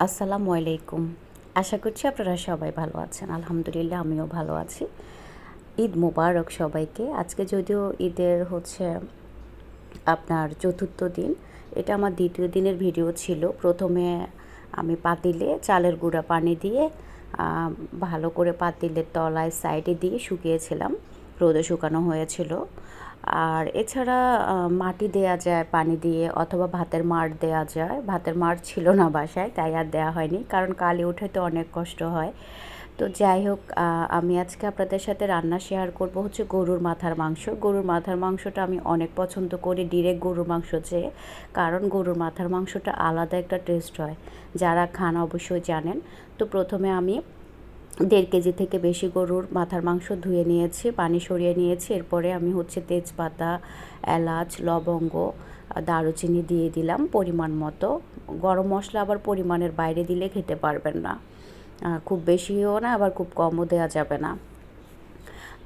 আসসালামু আলাইকুম। আশা করছি আপনারা সবাই ভালো আছেন। আলহামদুলিল্লাহ আমিও ভালো আছি। ঈদ মোবারক সবাইকে। আজকে যদিও ঈদের আপনার চতুর্থ দিন। এটা আমার দ্বিতীয় দিনের ভিডিও ছিল। প্রথমে আমি পাতিলে চালের গুঁড়া পানি দিয়ে আ ভালো করে পাতিলের তলায় সাইডে দিয়ে শুকিয়েছিলাম। রোদে শুকানো হয়েছিল। আর এছাড়া মাটি দেয়া যায় পানি দিয়ে অথবা ভাতের মাড় দেয়া যায়। ভাতের মাড় ছিল না বাসায়, তাই আর দেয়া হয়নি। কারণ কালি উঠাতে অনেক কষ্ট হয়। তো যাই হোক, আমি আজকে আপনাদের সাথে রান্না শেয়ার করব হচ্ছে গরুর মাথার মাংস। গরুর মাথার মাংসটা আমি অনেক পছন্দ করি ডিরেক্ট গরুর মাংস চেয়ে। কারণ গরুর মাথার মাংসটা আলাদা একটা টেস্ট হয়। যারা খান অবশ্যই জানেন। তো প্রথমে আমি 1.5 কেজি থেকে বেশি গরুর মাথার মাংস ধুয়ে নিয়েছি, পানি সরিয়ে নিয়েছি। এরপরে আমি হচ্ছে তেজপাতা, এলাচ, লবঙ্গ, দারুচিনি দিয়ে দিলাম পরিমাণ মতো। গরম মশলা আবার পরিমাণের বাইরে দিলে খেতে পারবেন না। খুব বেশিও না, আবার খুব কমও দেওয়া যাবে না।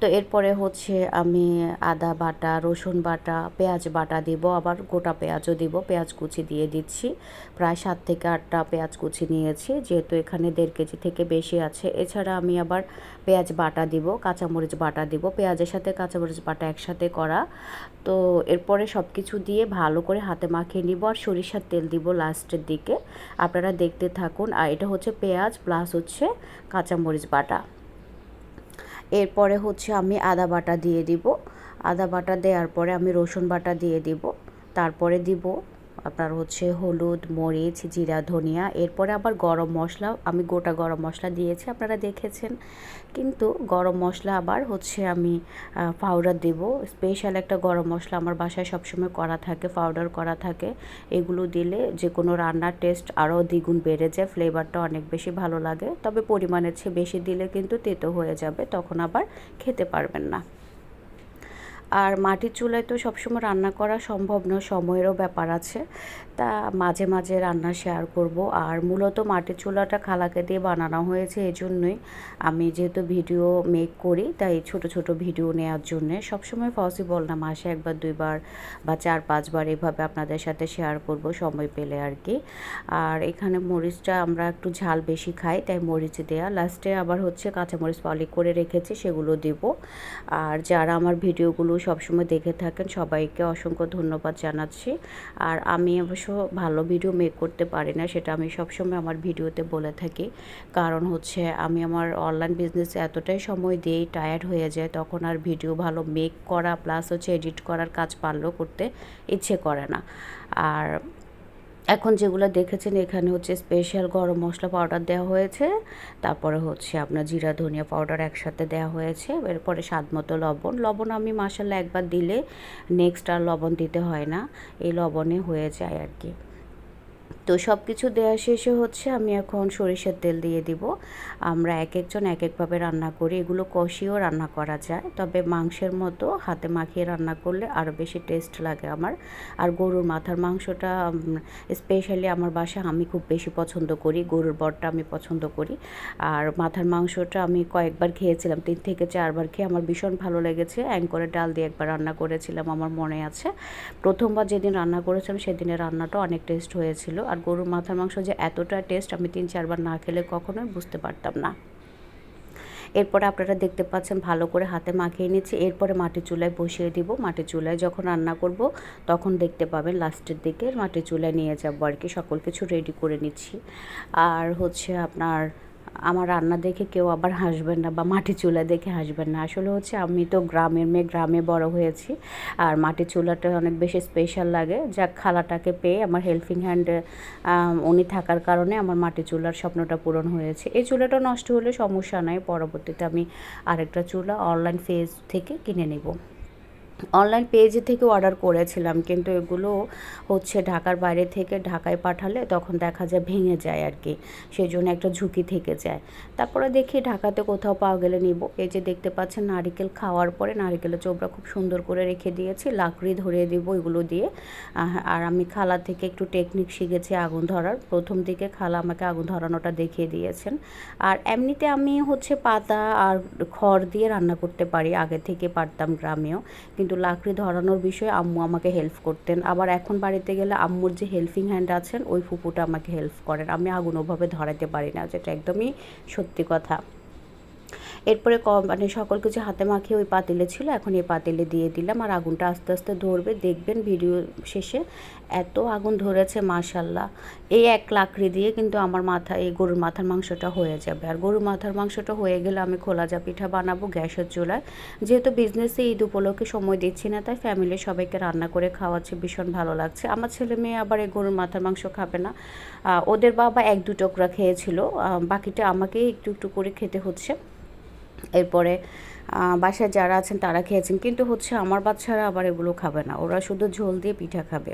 তো এরপরে হচ্ছে আমি আদা বাটা, রসুন বাটা, পেঁয়াজ বাটা দিব, আবার গোটা পেঁয়াজও দিব। পেঁয়াজ কুচি দিয়ে দিচ্ছি। প্রায় 7 থেকে 8টা পেঁয়াজ কুচি নিয়েছি, যেহেতু এখানে 1.5 কেজি থেকে বেশি আছে। এছাড়া আমি আবার পেঁয়াজ বাটা দিব, কাঁচামরিচ বাটা দিব। পেঁয়াজের সাথে কাঁচামরিচ বাটা একসাথে করা। তো এরপরে সব কিছু দিয়ে ভালো করে হাতে মাখিয়ে নিব, আর সরিষার তেল দিব লাস্টের দিকে। আপনারা দেখতে থাকুন। আর এটা হচ্ছে পেঁয়াজ প্লাস হচ্ছে কাঁচামরিচ বাটা। এরপরে হচ্ছে আমি আদা বাটা দিয়ে দিব। আদা বাটা দেওয়ার পরে আমি রসুন বাটা দিয়ে দিব। তারপরে দিব আপনার হচ্ছে হলুদ, মরিচ, জিরা, ধনিয়া। এরপরে আবার গরম মশলা, আমি গোটা গরম মশলা দিয়েছি, আপনারা দেখেছেন। কিন্তু গরম মশলা আবার হচ্ছে আমি পাউডার দেব। স্পেশাল একটা গরম মশলা আমার বাসায় সবসময় করা থাকে, পাউডার করা থাকে। এগুলো দিলে যে কোনো রান্নার টেস্ট আরও দ্বিগুণ বেড়ে যায়, ফ্লেভারটা অনেক বেশি ভালো লাগে। তবে পরিমাণের চেয়ে বেশি দিলে কিন্তু তেতো হয়ে যাবে, তখন আবার খেতে পারবেন না। আর মাটির চুলায় তো সবসময় রান্না করা সম্ভব নয়, সময়েরও ব্যাপার আছে। তা মাঝে মাঝে রান্না শেয়ার করব। আর মূলত মাটির চুলাটা খালাকে দিয়ে বানানো হয়েছে, এজন্যই আমি যেহেতু ভিডিও মেক করি, তাই ছোট ছোট ভিডিও নেওয়ার জন্যে। সবসময় পসিবল না মাসে 1বার 2বার বা 4-5বার এভাবে আপনাদের সাথে শেয়ার করব সময় পেলে আর কি। আর এখানে মরিচটা আমরা একটু ঝাল বেশি খাই, তাই মরিচ দেয়া। লাস্টে আবার হচ্ছে কাঁচামরিচ পলিশ করে রেখেছি, সেগুলো দেব। আর যারা আমার ভিডিওগুলো সবসময় দেখে থাকেন সবাইকে অসংখ্য ধন্যবাদ জানাচ্ছি। আর আমি অবশ্য ভালো ভিডিও মেক করতে পারি না, সেটা আমি সবসময় আমার ভিডিওতে বলে থাকি। কারণ হচ্ছে আমি আমার অনলাইন বিজনেসে এতটাই সময় দিই, টায়ার্ড হয়ে যায়, তখন আর ভিডিও ভালো মেক করা প্লাস হচ্ছে এডিট করার কাজ পারলেও করতে ইচ্ছে করে না। আর এখন যেগুলো দেখেছেন এখানে হচ্ছে স্পেশাল গরম মশলা পাউডার দেওয়া হয়েছে, তারপরে হচ্ছে আপনার জিরা ধনিয়া পাউডার একসাথে দেওয়া হয়েছে। এরপরে স্বাদ মতো লবণ। লবণ আমি মাশাআল্লাহ একবার দিলে নেক্সট আর লবণ দিতে হয় না, এই লবণে হয়ে যায় আর কি। তো সব কিছু দেওয়া শেষে হচ্ছে আমি এখন সরিষার তেল দিয়ে দিব। আমরা এক একজন এক একভাবে রান্না করি, এগুলো কষিয়েও রান্না করা যায়, তবে মাংসের মতো হাতে মাখিয়ে রান্না করলে আরও বেশি টেস্ট লাগে আমার। আর গরুর মাথার মাংসটা স্পেশালি আমার বাসায় আমি খুব বেশি পছন্দ করি, গরুর বটটা আমি পছন্দ করি। আর মাথার মাংসটা আমি কয়েকবার খেয়েছিলাম, 3 থেকে 4বার খেয়ে আমার ভীষণ ভালো লেগেছে। অ্যাঙ্করের ডাল দিয়ে একবার রান্না করেছিলাম, আমার মনে আছে। প্রথমবার যেদিন রান্না করেছিলাম সেদিনের রান্নাটা অনেক টেস্ট হয়েছিল। আর গরুর মাথার মাংস যে এতটা টেস্ট আমি 3-4বার না খেলে কখনোই বুঝতে পারতাম না। এরপরে আপনারা দেখতে পাচ্ছেন ভালো করে হাতে মাখিয়ে নিচ্ছি। এরপরে মাটির চুলায় বসিয়ে দিব। মাটির চুলায় যখন রান্না করব তখন দেখতে পাবেন লাস্টের দিকে মাটির চুলায় নিয়ে যাবো আর কি। সকল কিছু রেডি করে নিচ্ছি। আর হচ্ছে আপনার আমার রান্না দেখে কেউ আবার হাসবেন না বা মাটির চুলা দেখে হাসবেন না। আসলে হচ্ছে আমি তো গ্রামের মেয়ে, গ্রামে বড় হয়েছি। আর মাটির চুলাটা অনেক বেশি স্পেশাল লাগে। যাক, খালাটাকে পেয়ে আমার হেল্পিং হ্যান্ড উনি থাকার কারণে আমার মাটির চুলার স্বপ্নটা পূরণ হয়েছে। এই চুলাটা নষ্ট হলে সমস্যা নাই, পরবর্তীতে আমি আরেকটা চুলা অনলাইন পেজ থেকে কিনে নেব। অনলাইন পেজ থেকে অর্ডার করেছিলাম, কিন্তু এগুলো হচ্ছে ঢাকার বাইরে থেকে ঢাকায় পাঠালে তখন দেখা যায় ভেঙে যায় আর কি, সেই জন্য একটা ঝুঁকি থেকে যায়। তারপরে দেখি ঢাকাতে কোথাও পাওয়া গেলে নিব। এই যে দেখতে পাচ্ছেন নারিকেল খাওয়ার পরে নারিকেলের চোবড়া খুব সুন্দর করে রেখে দিয়েছি, লাকড়ি ধরিয়ে দিব এগুলো দিয়ে। আর আমি খালা থেকে একটু টেকনিক শিখেছি আগুন ধরার। প্রথম দিকে খালা আমাকে আগুন ধরানোটা দেখিয়ে দিয়েছেন। আর এমনিতে আমি হচ্ছে পাতা আর খড় দিয়ে রান্না করতে পারি, আগে থেকে পারতাম গ্রামেও। কিন্তু কিন্তু লাকড়ি ধরানোর বিষয়ে আম্মু আমাকে হেল্প করতেন। আবার এখন বাড়িতে গেলে আম্মুর যে হেল্পিং হ্যান্ড আছেন ওই ফুপুটা আমাকে হেল্প করেন। আমি আগুন ওভাবে ধরাতে পারি না, যেটা একদমই সত্যি কথা। এরপরে মানে সকল কিছু হাতে মাখিয়ে ওই পাতিলে ছিল, এখন এই পাতিলে দিয়ে দিলাম আর আগুনটা আস্তে আস্তে ধরবে। দেখবেন ভিডিও শেষে এত আগুন ধরেছে মাশাল্লাহ। এই এক লাকড়ি দিয়ে কিন্তু আমার এই গরুর মাথার মাংসটা হয়ে যাবে। আর গরুর মাথার মাংসটা হয়ে গেলে আমি খোলাজা পিঠা বানাবো গ্যাসের চুলায়। যেহেতু বিজনেসে ঈদ উপলক্ষে সময় দিচ্ছি না, তাই ফ্যামিলির সবাইকে রান্না করে খাওয়াচ্ছে, ভীষণ ভালো লাগছে। আমার ছেলে মেয়ে আবার এই গরুর মাথার মাংস খাবে না, ওদের বাবা 1-2 টুকরা খেয়েছিল, বাকিটা আমাকেই একটু একটু করে খেতে হচ্ছে। এরপরে বাসায় যারা আছেন তারা খেয়েছেন, কিন্তু হচ্ছে আমার বাচ্চারা আবার এগুলো খাবে না, ওরা শুধু ঝোল দিয়ে পিঠা খাবে।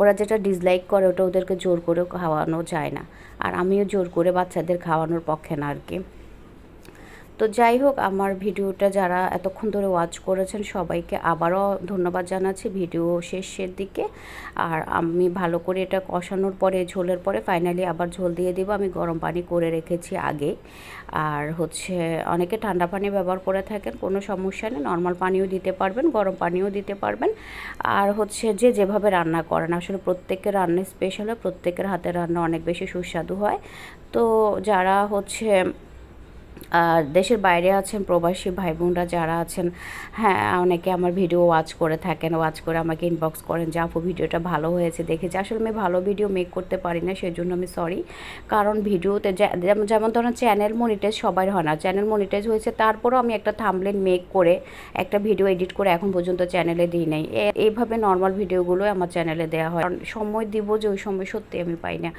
ওরা যেটা ডিসলাইক করে ওটা ওদেরকে জোর করে খাওয়ানো যায় না, আর আমিও জোর করে বাচ্চাদের খাওয়ানোর পক্ষে না আর কি। তো যাই হোক, আমার ভিডিওটা যারা এতক্ষণ ধরে ওয়াচ করেছেন সবাইকে আবারও ধন্যবাদ জানাচ্ছি ভিডিও শেষের দিকে। আর আমি ভালো করে এটা কষানোর পরে, ঝোলের পরে ফাইনালি আবার ঝোল দিয়ে দিব। আমি গরম পানি করে রেখেছি আগে। আর হচ্ছে অনেকে ঠান্ডা পানি ব্যবহার করে থাকেন, কোনো সমস্যা নেই, নর্মাল পানিও দিতে পারবেন, গরম পানিও দিতে পারবেন। আর হচ্ছে যে যেভাবে রান্না করেন, আসলে প্রত্যেকের রান্না স্পেশাল হয়, প্রত্যেকের হাতের রান্না অনেক বেশি সুস্বাদু হয়। তো যারা হচ্ছে আর দেশের বাইরে আছেন, প্রবাসী ভাই বোনরা যারা আছেন, হ্যাঁ অনেকে আমার ভিডিও ওয়াচ করে থাকেন, ওয়াচ করে আমাকে ইনবক্স করেন যে আপু ভিডিওটা ভালো হয়েছে দেখেছি। আসলে আমি ভালো ভিডিও মেক করতে পারি না, সেই জন্য আমি সরি। কারণ ভিডিওতে যেমন ধরুন চ্যানেল মনিটাইজ সবাই হয় না, চ্যানেল মনিটাইজ হয়েছে তারপরেও আমি একটা থাম্বনেল মেক করে একটা ভিডিও এডিট করে এখন পর্যন্ত চ্যানেলে দিই নাই। এইভাবে নর্মাল ভিডিওগুলো আমার চ্যানেলে দেওয়া হয়, কারণ সময় দিব যে ওই সময় সত্যি আমি পাই না।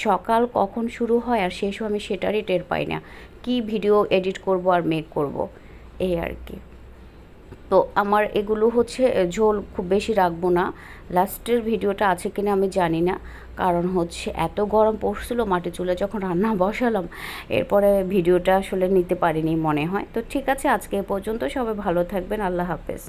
সকাল কখন শুরু হয় আর শেষও আমি সেটারই টের পাই না, কি ভিডিও এডিট করব আর মেক করব, এই আর কি। তো আমার এগুলো হচ্ছে ঝোল খুব বেশি রাখবো না। লাস্টের ভিডিওটা আছে কিনা আমি জানি না, কারণ হচ্ছে এত গরম পড়ছিল মাটির চুলে যখন রান্না বসালাম, এরপরে ভিডিওটা আসলে নিতে পারিনি মনে হয়। তো ঠিক আছে, আজকে এ পর্যন্ত, সবাই ভালো থাকবেন, আল্লাহ হাফেজ।